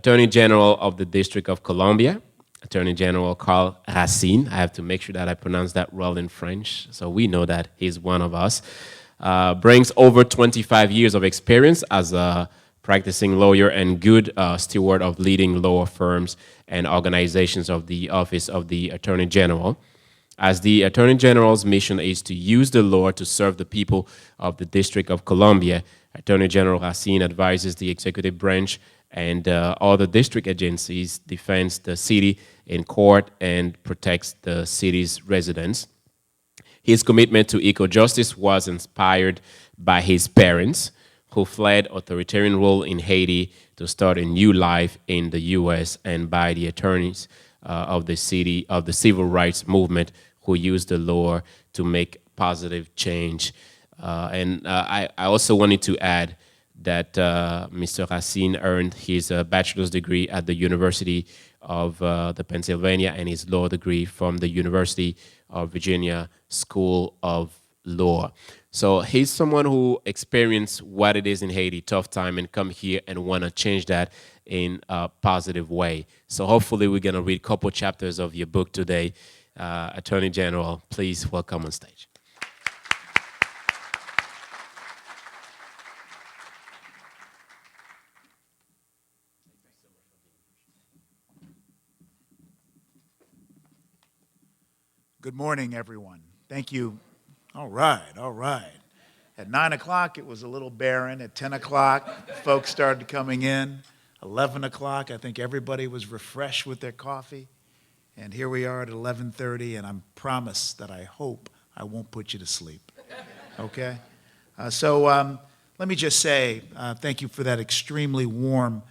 Attorney General of the District of Columbia, Attorney General Karl Racine. I have to make sure that I pronounce that well in French, so we know that he's one of us. Brings over 25 years of experience as a practicing lawyer and good steward of leading law firms and organizations of the Office of the Attorney General. As the Attorney General's mission is to use the law to serve the people of the District of Columbia, Attorney General Racine advises the executive branch and other district agencies, defends the city in court, and protects the city's residents. His commitment to eco-justice was inspired by his parents, who fled authoritarian rule in Haiti to start a new life in the U.S., and by the attorneys of the civil rights movement, who used the law to make positive change. I also wanted to add that Mr. Racine earned his bachelor's degree at the University of the Pennsylvania and his law degree from the University of Virginia School of Law. So he's someone who experienced what it is in Haiti, tough time, and come here and want to change that in a positive way. So hopefully we're going to read a couple chapters of your book today. Attorney General, please welcome on stage. Good morning, everyone. Thank you. All right, all right. At 9 o'clock, it was a little barren. At 10 o'clock, folks started coming in. 11 o'clock, I think everybody was refreshed with their coffee. And here we are at 11:30, and I promise that I hope I won't put you to sleep, okay? So let me just say thank you for that extremely warm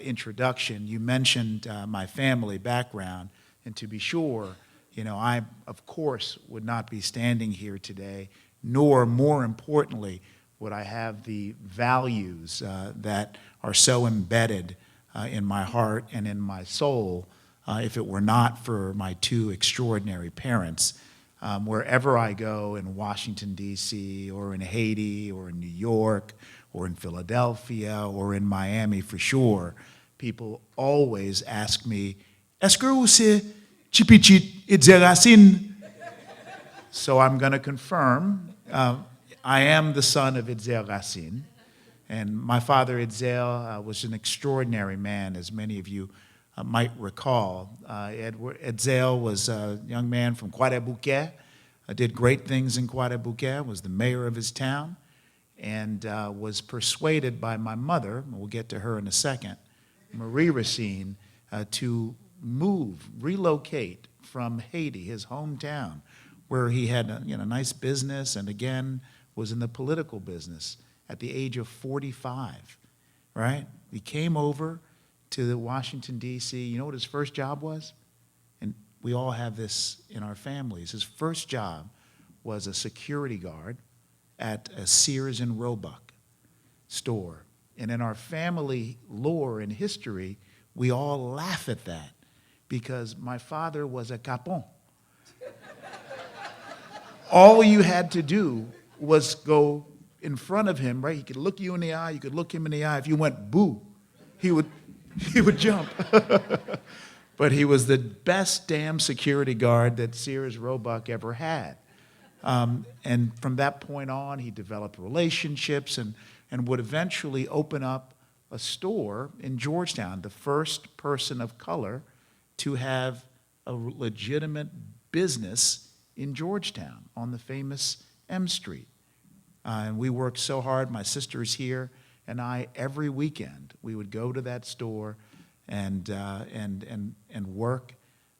introduction. You mentioned my family background, and to be sure, you know, I, of course, would not be standing here today, nor, more importantly, would I have the values that are so embedded in my heart and in my soul if it were not for my two extraordinary parents. Wherever I go in Washington, D.C., or in Haiti, or in New York, or in Philadelphia, or in Miami for sure, people always ask me, "Est-ce que vous Chipichit Itzel Racine?" So I'm going to confirm, I am the son of Itzel Racine, and my father Itzel was an extraordinary man, as many of you might recall. Itzel was a young man from Croix-des-Bouquets, did great things in Croix-des-Bouquets, was the mayor of his town, and was persuaded by my mother, we'll get to her in a second, Marie Racine, to relocate from Haiti, his hometown, where he had a nice business and again was in the political business at the age of 45, right? He came over to the Washington, D.C. You know what his first job was? And we all have this in our families. His first job was a security guard at a Sears and Roebuck store. And in our family lore and history, we all laugh at that because my father was a capon. All you had to do was go in front of him, right? He could look you in the eye, you could look him in the eye. If you went boo, he would jump. But he was the best damn security guard that Sears Roebuck ever had. And from that point on, he developed relationships and would eventually open up a store in Georgetown, the first person of color to have a legitimate business in Georgetown on the famous M Street. And we worked so hard, my sister's here, and I, every weekend, we would go to that store and work.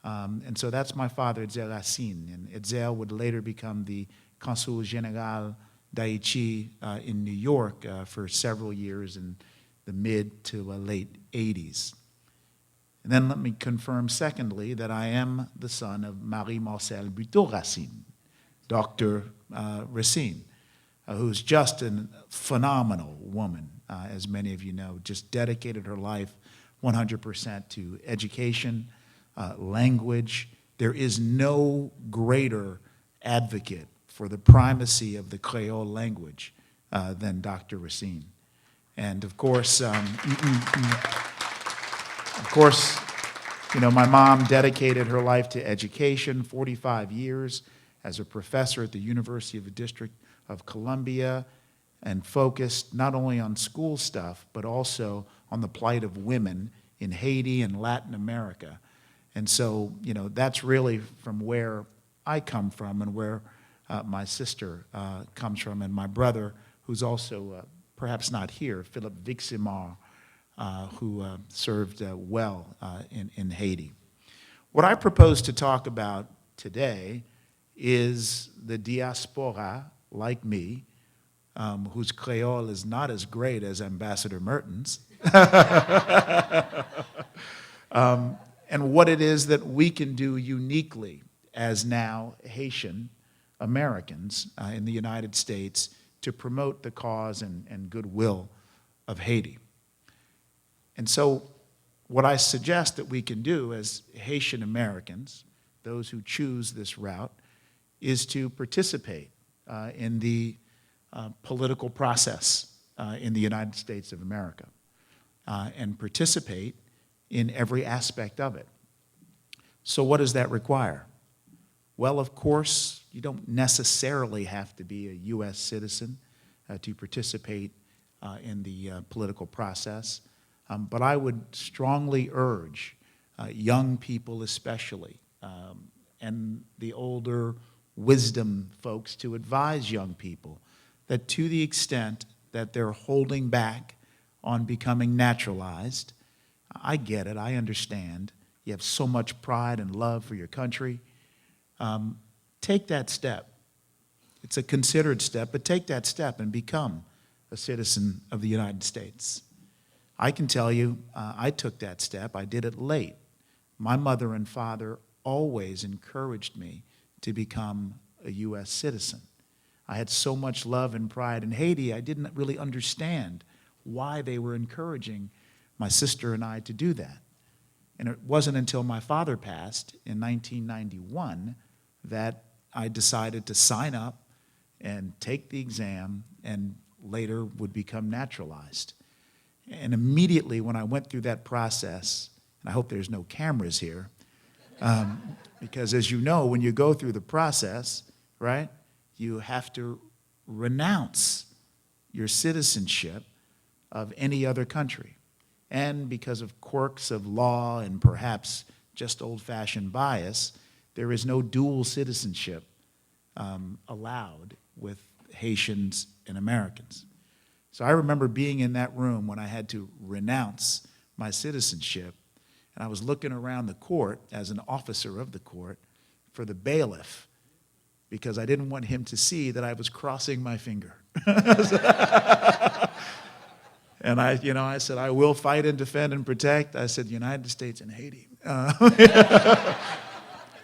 And so that's my father, Itzel Racine. And Itzel would later become the Consul General d'Haïti in New York for several years in the mid to late 80s. And then let me confirm, secondly, that I am the son of Marie-Marcel Buteau Racine, Dr. Racine, who's just a phenomenal woman, as many of you know, just dedicated her life 100% to education, language. There is no greater advocate for the primacy of the Creole language than Dr. Racine. And of course, Of course, my mom dedicated her life to education, 45 years as a professor at the University of the District of Columbia, and focused not only on school stuff, but also on the plight of women in Haiti and Latin America. And so, that's really from where I come from and where my sister comes from, and my brother, who's also perhaps not here, Philip Viximar, who served well in Haiti. What I propose to talk about today is the diaspora, like me, whose Creole is not as great as Ambassador Merton's, and what it is that we can do uniquely as now Haitian Americans in the United States to promote the cause and goodwill of Haiti. And so what I suggest that we can do as Haitian Americans, those who choose this route, is to participate in the political process in the United States of America and participate in every aspect of it. So what does that require? Well, of course, you don't necessarily have to be a U.S. citizen to participate in the political process, but I would strongly urge young people especially, and the older wisdom folks to advise young people that to the extent that they're holding back on becoming naturalized, I get it, I understand. You have so much pride and love for your country. Take that step. It's a considered step, but take that step and become a citizen of the United States. I can tell you, I took that step. I did it late. My mother and father always encouraged me to become a U.S. citizen. I had so much love and pride in Haiti, I didn't really understand why they were encouraging my sister and I to do that. And it wasn't until my father passed in 1991 that I decided to sign up and take the exam and later would become naturalized. And immediately when I went through that process, and I hope there's no cameras here, because as you know, when you go through the process, right, you have to renounce your citizenship of any other country. And because of quirks of law and perhaps just old-fashioned bias, there is no dual citizenship allowed with Haitians and Americans. So I remember being in that room when I had to renounce my citizenship, and I was looking around the court as an officer of the court for the bailiff because I didn't want him to see that I was crossing my finger. And I said, I will fight and defend and protect. I said, United States and Haiti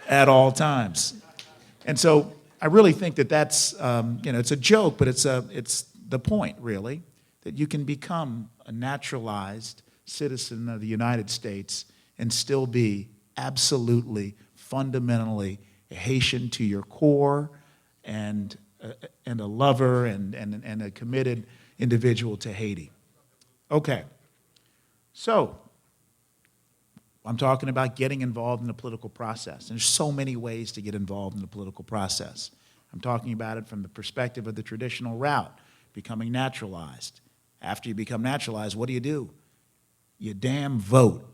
at all times. And so I really think that that's, it's a joke, but it's the point, really, that you can become a naturalized citizen of the United States and still be absolutely, fundamentally a Haitian to your core and a lover and a committed individual to Haiti. Okay, so I'm talking about getting involved in the political process. There's so many ways to get involved in the political process. I'm talking about it from the perspective of the traditional route, becoming naturalized. After you become naturalized, what do? You damn vote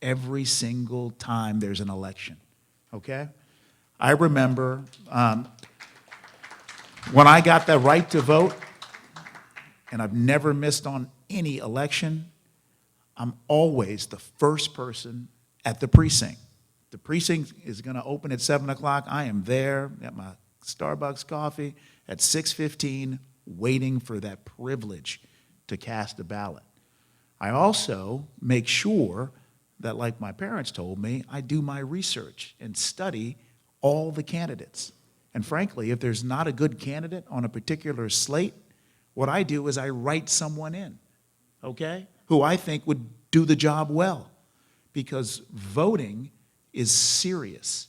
every single time there's an election, okay? I remember when I got the right to vote, and I've never missed on any election, I'm always the first person at the precinct. The precinct is going to open at 7 o'clock. I am there at my Starbucks coffee at 6:15 waiting for that privilege to cast a ballot. I also make sure that, like my parents told me, I do my research and study all the candidates. And frankly, if there's not a good candidate on a particular slate, what I do is I write someone in, okay, who I think would do the job well, because voting is serious.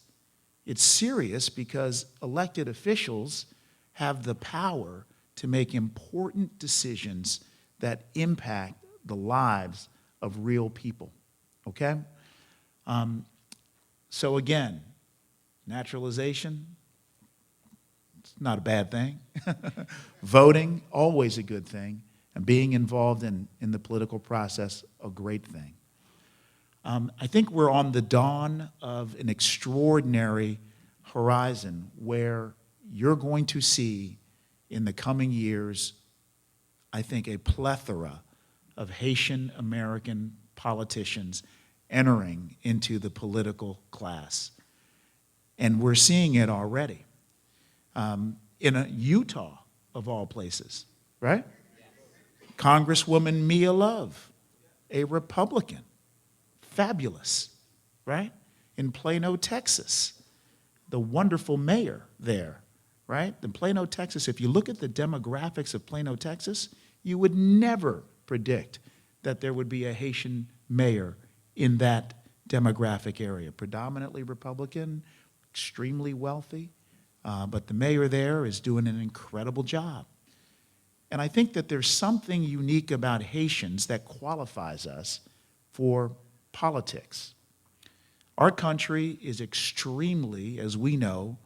It's serious because elected officials have the power to make important decisions that impact the lives of real people, okay? So again, naturalization, it's not a bad thing. Voting, always a good thing. And being involved in the political process, a great thing. I think we're on the dawn of an extraordinary horizon where you're going to see in the coming years, I think, a plethora of Haitian American politicians entering into the political class. And we're seeing it already. In Utah, of all places, right? Congresswoman Mia Love, a Republican, fabulous, right? In Plano, Texas, the wonderful mayor there, right? In Plano, Texas, if you look at the demographics of Plano, Texas, you would never predict that there would be a Haitian mayor in that demographic area. Predominantly Republican, extremely wealthy, but the mayor there is doing an incredible job. And I think that there's something unique about Haitians that qualifies us for politics. Our country is extremely, as we know,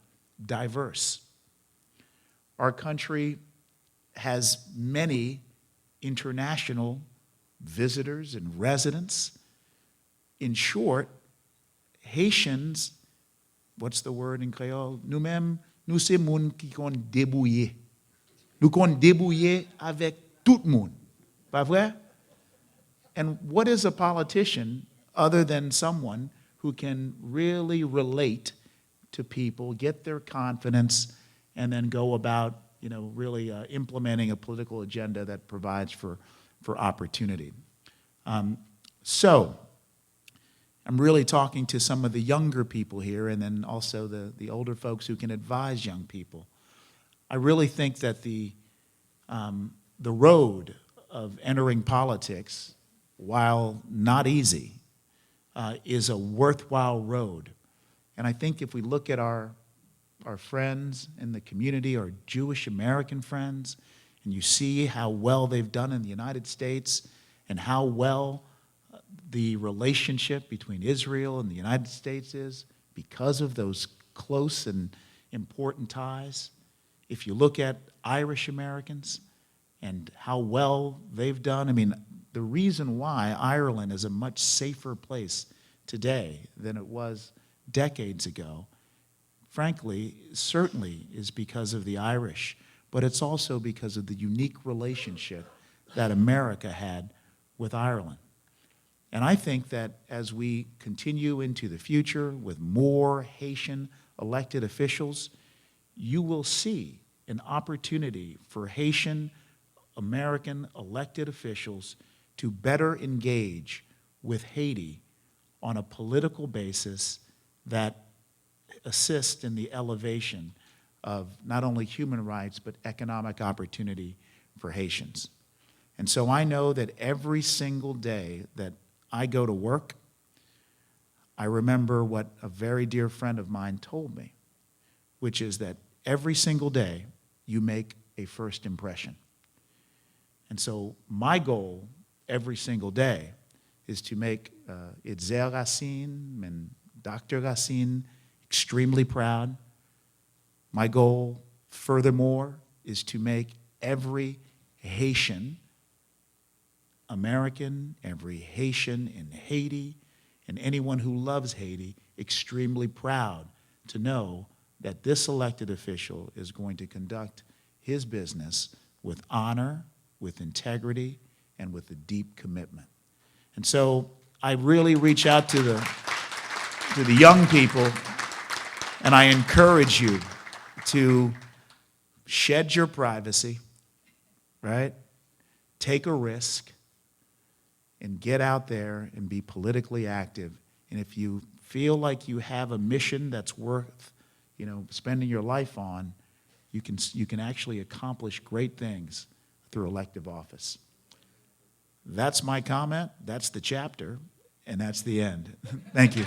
diverse. Our country has many international visitors and residents. In short, Haitians, what's the word in Creole? Nous-mêmes, nous c'est moun qui kon débrouiller. Nous kon débrouiller avec tout le monde. Pas vrai? And what is a politician other than someone who can really relate to people, get their confidence, and then go about, really implementing a political agenda that provides for opportunity. So I'm really talking to some of the younger people here, and then also the older folks who can advise young people. I really think that the road of entering politics, while not easy, is a worthwhile road. And I think if we look at our friends in the community, our Jewish American friends, and you see how well they've done in the United States and how well the relationship between Israel and the United States is because of those close and important ties. If you look at Irish Americans and how well they've done, the reason why Ireland is a much safer place today than it was decades ago, frankly, certainly is because of the Irish, but it's also because of the unique relationship that America had with Ireland. And I think that as we continue into the future with more Haitian elected officials, you will see an opportunity for Haitian American elected officials to better engage with Haiti on a political basis that assist in the elevation of not only human rights, but economic opportunity for Haitians. And so I know that every single day that I go to work, I remember what a very dear friend of mine told me, which is that every single day you make a first impression. And so my goal every single day is to make Itzel Racine and Dr. Racine extremely proud. My goal, furthermore, is to make every Haitian American, every Haitian in Haiti, and anyone who loves Haiti extremely proud to know that this elected official is going to conduct his business with honor, with integrity, and with a deep commitment. And so I really reach out to the young people, and I encourage you to shed your privacy, right? Take a risk and get out there and be politically active. And if you feel like you have a mission that's worth, spending your life on, you can actually accomplish great things through elective office. That's my comment, that's the chapter, and that's the end. Thank you.